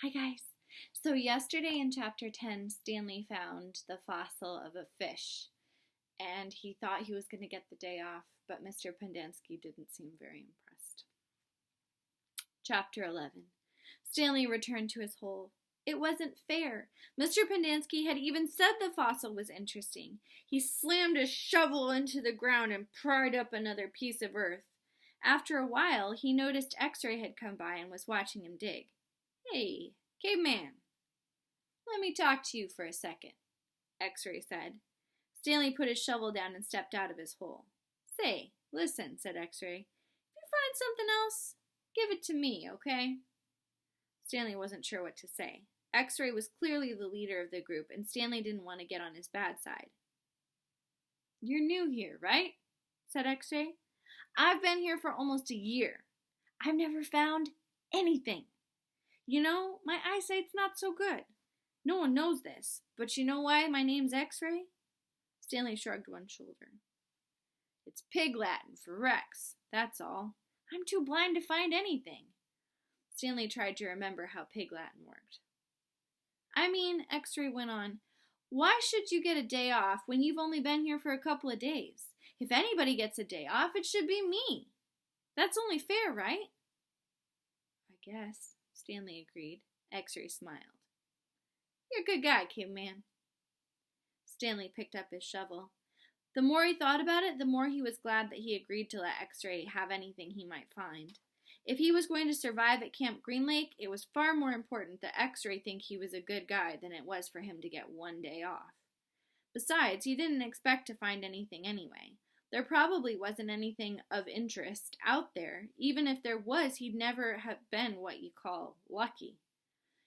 Hi, guys. So, yesterday in chapter 10, Stanley found the fossil of a fish, and he thought he was going to get the day off, but Mr. Pendanski didn't seem very impressed. Chapter 11. Stanley returned to his hole. It wasn't fair. Mr. Pendanski had even said the fossil was interesting. He slammed a shovel into the ground and pried up another piece of earth. After a while, he noticed X-Ray had come by and was watching him dig. "Hey, caveman, let me talk to you for a second," X-Ray said. Stanley put his shovel down and stepped out of his hole. "Say, listen," said X-Ray. "If you find something else, give it to me, okay?" Stanley wasn't sure what to say. X-Ray was clearly the leader of the group, and Stanley didn't want to get on his bad side. "You're new here, right?" said X-Ray. "I've been here for almost a year. I've never found anything. You know, my eyesight's not so good. No one knows this, but you know why my name's X-Ray?" Stanley shrugged one shoulder. "It's Pig Latin for Rex, that's all. I'm too blind to find anything." Stanley tried to remember how Pig Latin worked. "I mean," X-Ray went on, "why should you get a day off when you've only been here for a couple of days? If anybody gets a day off, it should be me. That's only fair, right?" "I guess," Stanley agreed. X-Ray smiled. "You're a good guy, caveman." Stanley picked up his shovel. The more he thought about it, the more he was glad that he agreed to let X-Ray have anything he might find. If he was going to survive at Camp Green Lake, it was far more important that X-Ray think he was a good guy than it was for him to get one day off. Besides, he didn't expect to find anything anyway. There probably wasn't anything of interest out there. Even if there was, he'd never have been what you call lucky.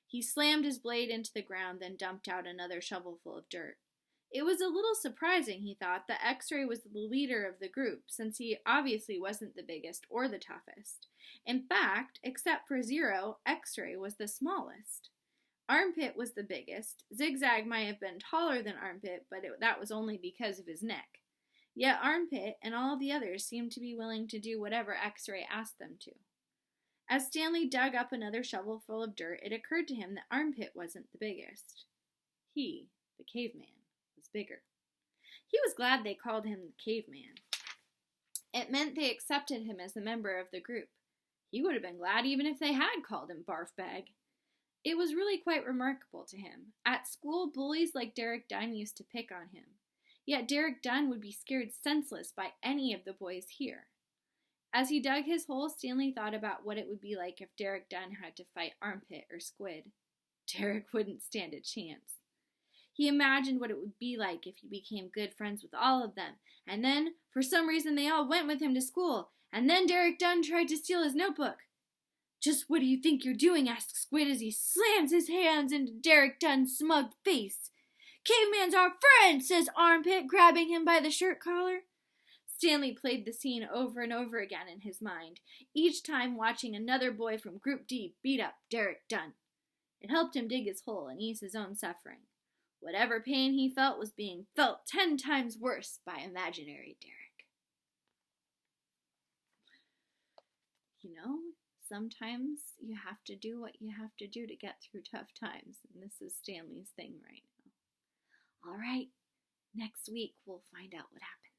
He slammed his blade into the ground, then dumped out another shovelful of dirt. It was a little surprising, he thought, that X-Ray was the leader of the group, since he obviously wasn't the biggest or the toughest. In fact, except for Zero, X-Ray was the smallest. Armpit was the biggest. Zigzag might have been taller than Armpit, but that was only because of his neck. Yet Armpit and all the others seemed to be willing to do whatever X-Ray asked them to. As Stanley dug up another shovelful of dirt, it occurred to him that Armpit wasn't the biggest. He, the caveman, was bigger. He was glad they called him the caveman. It meant they accepted him as a member of the group. He would have been glad even if they had called him Barfbag. It was really quite remarkable to him. At school, bullies like Derek Dunn used to pick on him. Yet Derek Dunn would be scared senseless by any of the boys here. As he dug his hole, Stanley thought about what it would be like if Derek Dunn had to fight Armpit or Squid. Derek wouldn't stand a chance. He imagined what it would be like if he became good friends with all of them, and then, for some reason, they all went with him to school, and then Derek Dunn tried to steal his notebook. "Just what do you think you're doing?" asked Squid as he slams his hands into Derek Dunn's smug face. "Caveman's our friend," says Armpit, grabbing him by the shirt collar. Stanley played the scene over and over again in his mind, each time watching another boy from Group D beat up Derek Dunn. It helped him dig his hole and ease his own suffering. Whatever pain he felt was being felt 10 times worse by imaginary Derek. You know, sometimes you have to do what you have to do to get through tough times, and this is Stanley's thing right now. All right, next week we'll find out what happens.